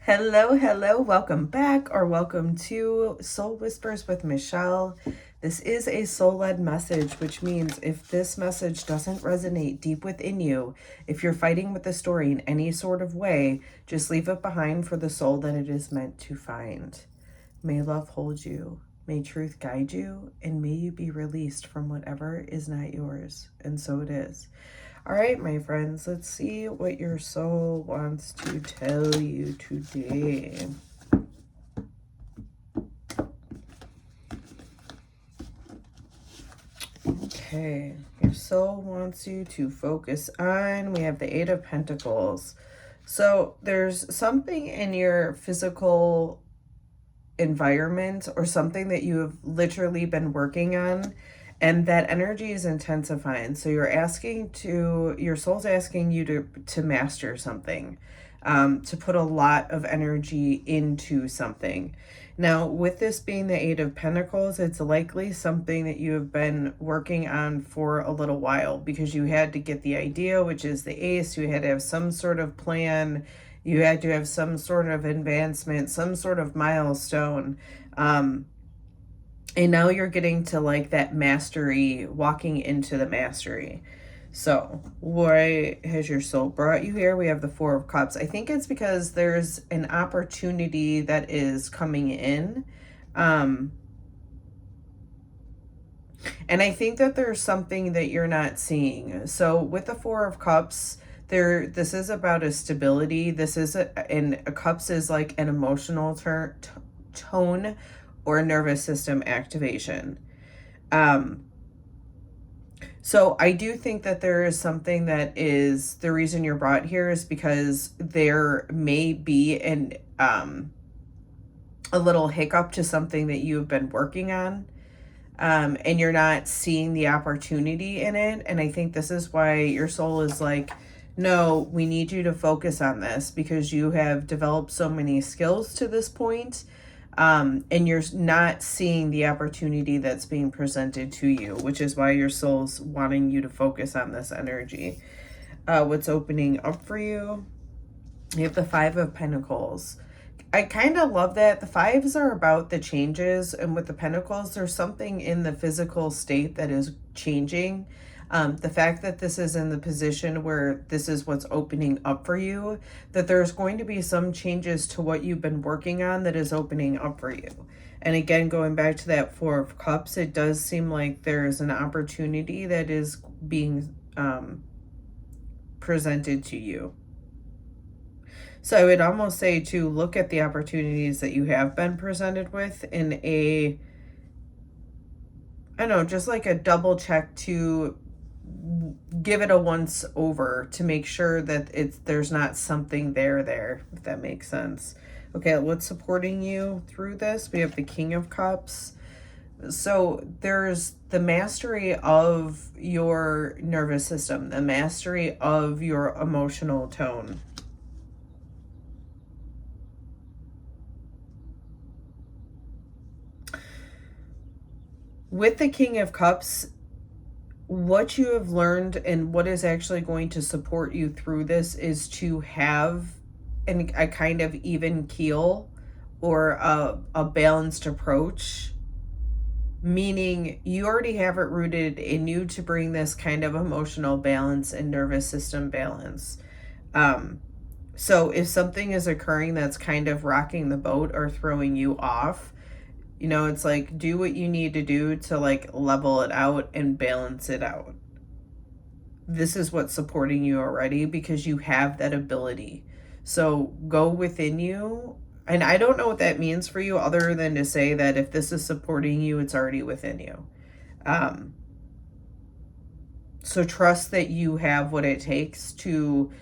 Hello, hello, welcome back or welcome to Soul Whispers with Michelle. This is a soul-led message, which means if this message doesn't resonate deep within you, if you're fighting with the story in any sort of way, just leave it behind for the soul that it is meant to find. May love hold you, may truth guide you, and may you be released from whatever is not yours. And so it is. All right, my friends, let's see what your soul wants to tell you today. Okay, your soul wants you to focus on, we have the Eight of Pentacles. So there's something in your physical environment or something that you have literally been working on, and that energy is intensifying. So your soul's asking you to master something, to put a lot of energy into something. Now, with this being the Eight of Pentacles, it's likely something that you have been working on for a little while, because you had to get the idea, which is the Ace. You had to have some sort of plan. You had to have some sort of advancement, some sort of milestone. And now you're getting to like that mastery, walking into the mastery. So why has your soul brought you here? We have the Four of Cups. I think it's because there's an opportunity that is coming in. And I think that there's something that you're not seeing. So with the Four of Cups, this is about a stability. This is and Cups is like an emotional tone or nervous system activation. So I do think that there is something that is the reason you're brought here is because there may be a little hiccup to something that you have been working on, and you're not seeing the opportunity in it. And I think this is why your soul is like, no, we need you to focus on this, because you have developed so many skills to this point. And you're not seeing the opportunity that's being presented to you, which is why your soul's wanting you to focus on this energy. What's opening up for you? You have the Five of Pentacles. I kind of love that. The fives are about the changes, and with the Pentacles, there's something in the physical state that is changing. The fact that this is in the position where this is what's opening up for you, that there's going to be some changes to what you've been working on that is opening up for you. And again, going back to that Four of Cups, it does seem like there's an opportunity that is being presented to you. So I would almost say to look at the opportunities that you have been presented with in a, I don't know, just like a double check, to give it a once over to make sure that there's not something there, if that makes sense. Okay, what's supporting you through this? We have the King of Cups. So there's the mastery of your nervous system, the mastery of your emotional tone. With the King of Cups, what you have learned and what is actually going to support you through this is to have a kind of even keel, or a balanced approach, meaning you already have it rooted in you to bring this kind of emotional balance and nervous system balance. So if something is occurring that's kind of rocking the boat or throwing you off, you know, it's like, do what you need to do to like level it out and balance it out. This is what's supporting you already, because you have that ability. So go within you. And I don't know what that means for you, other than to say that if this is supporting you, it's already within you. So trust that you have what it takes to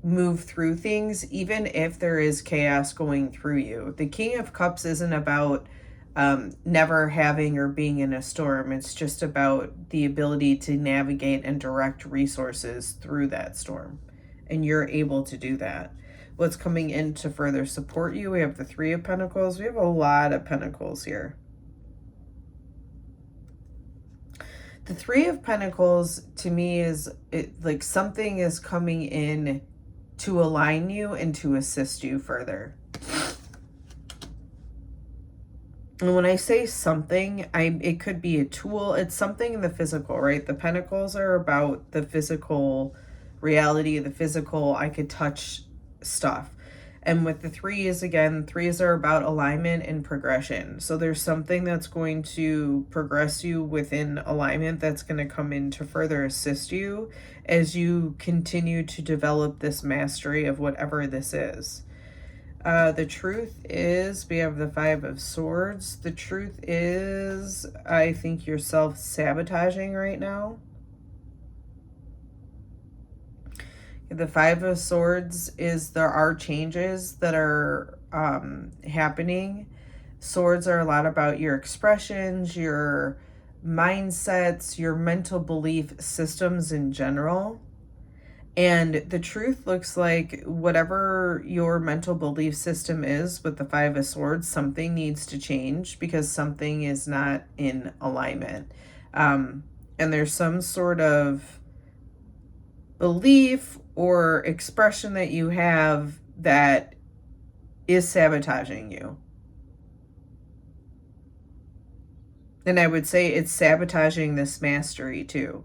move through things, even if there is chaos going through you. The King of Cups isn't about never having or being in a storm. It's just about the ability to navigate and direct resources through that storm. And you're able to do that. What's coming in to further support you? We have the Three of Pentacles. We have a lot of Pentacles here. The Three of Pentacles to me is like something is coming in to align you and to assist you further. And when I say something, it could be a tool. It's something in the physical, right? The pentacles are about the physical reality, the physical, I could touch stuff. And with the threes, again, threes are about alignment and progression. So there's something that's going to progress you within alignment that's going to come in to further assist you as you continue to develop this mastery of whatever this is. The truth is, we have the Five of Swords. The truth is, I think you're self-sabotaging right now. The Five of Swords is there are changes that are happening. Swords are a lot about your expressions, your mindsets, your mental belief systems in general. And the truth looks like whatever your mental belief system is with the Five of Swords, something needs to change because something is not in alignment. And there's some sort of belief or expression that you have that is sabotaging you. And I would say it's sabotaging this mastery too.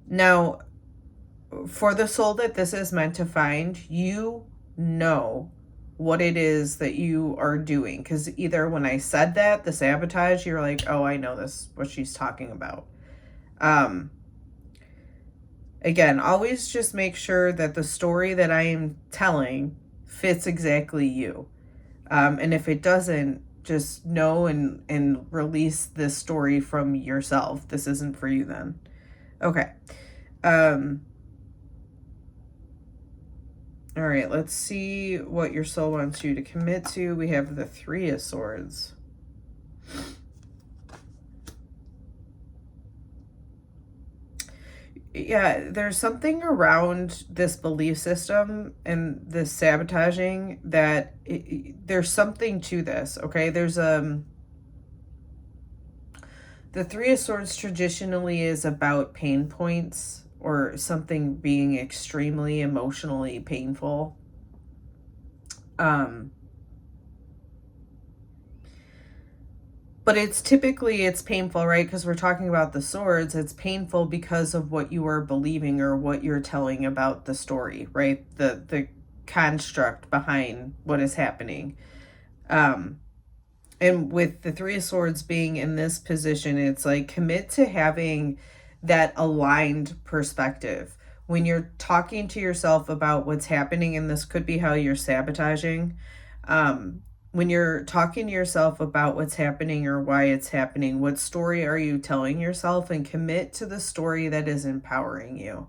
Now, for the soul that this is meant to find, you know what it is that you are doing. Because either when I said that, the sabotage, you're like, oh, I know this, what she's talking about. Again, always just make sure that the story that I am telling fits exactly you. And if it doesn't, just know and release this story from yourself. This isn't for you then. Okay. All right, let's see what your soul wants you to commit to. We have the Three of Swords. Yeah, there's something around this belief system and this sabotaging that there's something to this, okay? There's the Three of Swords traditionally is about pain points or something being extremely emotionally painful. But it's typically, it's painful, right? Because we're talking about the swords. It's painful because of what you are believing or what you're telling about the story, right? The construct behind what is happening. And with the Three of Swords being in this position, it's like commit to having that aligned perspective. When you're talking to yourself about what's happening, and this could be how you're sabotaging, when you're talking to yourself about what's happening or why it's happening, what story are you telling yourself, and commit to the story that is empowering you.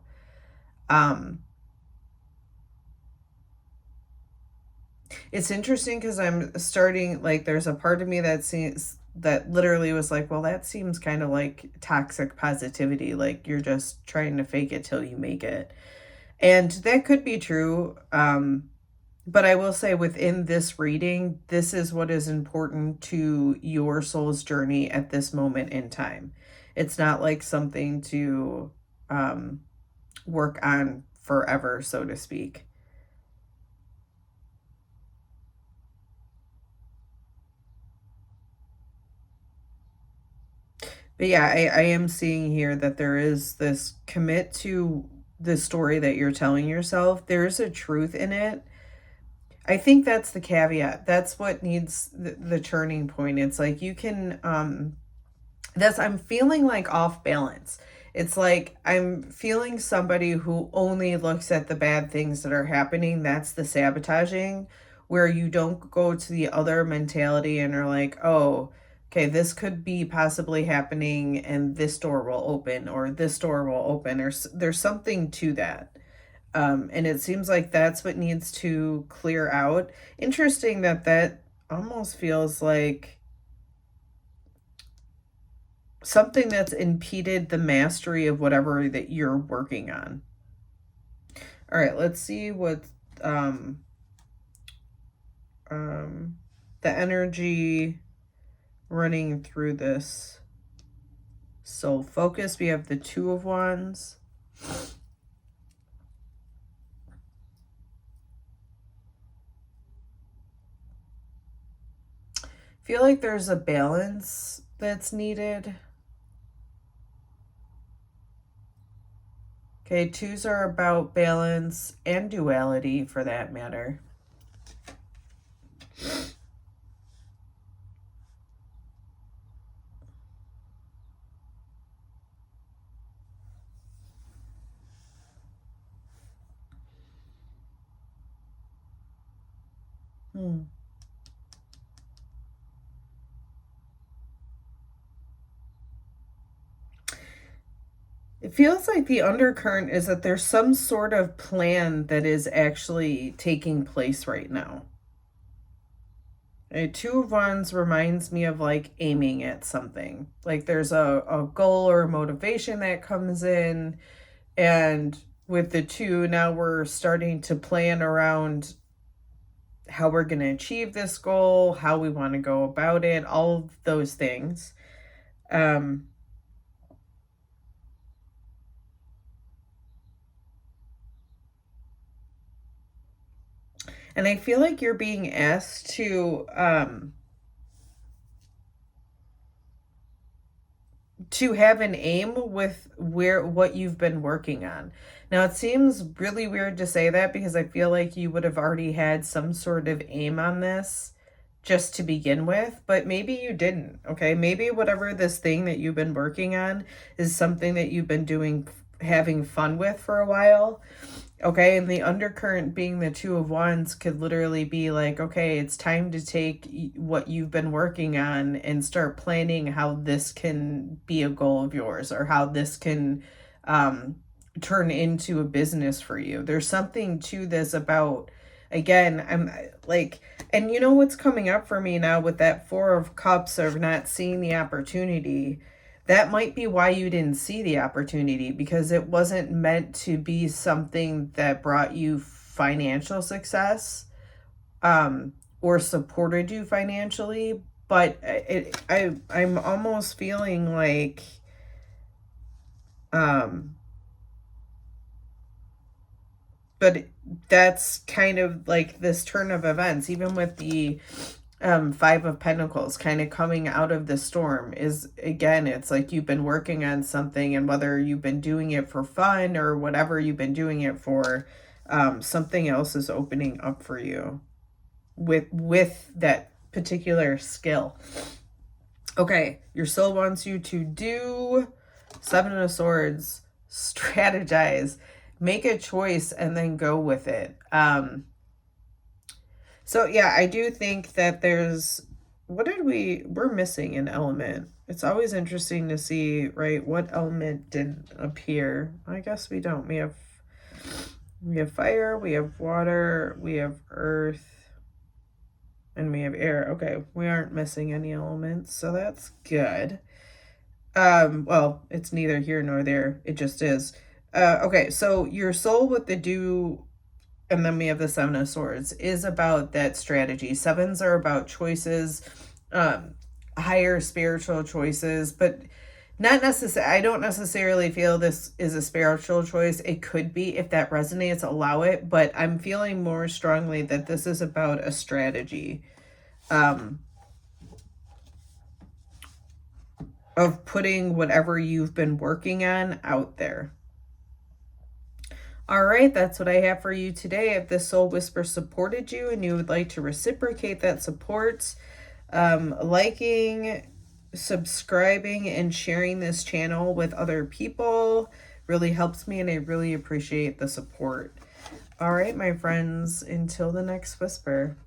It's interesting because I'm starting, like, there's a part of me that seems that literally was like, well, that seems kind of like toxic positivity. Like you're just trying to fake it till you make it. And that could be true. But I will say within this reading, this is what is important to your soul's journey at this moment in time. It's not like something to work on forever, so to speak. But yeah, I am seeing here that there is this commit to the story that you're telling yourself. There is a truth in it. I think that's the caveat. That's what needs the turning point. It's like you can, I'm feeling like off balance. It's like I'm feeling somebody who only looks at the bad things that are happening. That's the sabotaging, where you don't go to the other mentality and are like, oh, okay, this could be possibly happening and this door will open or this door will open, or there's something to that. And it seems like that's what needs to clear out. Interesting that almost feels like something that's impeded the mastery of whatever that you're working on. All right, let's see what the energy running through this soul focus. We have the Two of Wands. feel like there's a balance that's needed. Okay, 2s are about balance and duality for that matter. It feels like the undercurrent is that there's some sort of plan that is actually taking place right now. A 2 of Wands reminds me of like aiming at something. Like there's a goal or a motivation that comes in, and with the 2, now we're starting to plan around how we're going to achieve this goal, how we want to go about it, all of those things. And I feel like you're being asked to have an aim with what you've been working on. Now, it seems really weird to say that because I feel like you would have already had some sort of aim on this just to begin with, but maybe you didn't, okay? Maybe whatever this thing that you've been working on is something that you've been doing, having fun with for a while, okay? And the undercurrent being the 2 of Wands could literally be like, okay, it's time to take what you've been working on and start planning how this can be a goal of yours, or how this can turn into a business for you. There's something to this about, again, I'm like, and you know what's coming up for me now with that 4 of Cups of not seeing the opportunity? That might be why you didn't see the opportunity, because it wasn't meant to be something that brought you financial success or supported you financially. But I'm almost feeling like but that's kind of like this turn of events, even with the 5 of Pentacles kind of coming out of the storm, is, again, it's like you've been working on something, and whether you've been doing it for fun or whatever you've been doing it for, something else is opening up for you with that particular skill. Okay, your soul wants you to do 7 of Swords, strategize, make a choice, and then go with it. So yeah, I do think that there's, we're missing an element. It's always interesting to see, right, what element didn't appear. I guess we don't. We have fire, we have water, we have earth, and we have air. Okay, we aren't missing any elements, so that's good. Well, it's neither here nor there. It just is. Okay, so your soul with the do, and then we have the 7 of Swords, is about that strategy. 7s are about choices, higher spiritual choices, but not necessarily. I don't necessarily feel this is a spiritual choice. It could be. If that resonates, allow it. But I'm feeling more strongly that this is about a strategy of putting whatever you've been working on out there. All right, that's what I have for you today. If this soul whisper supported you and you would like to reciprocate that support, liking, subscribing, and sharing this channel with other people really helps me, and I really appreciate the support. All right, my friends, until the next whisper.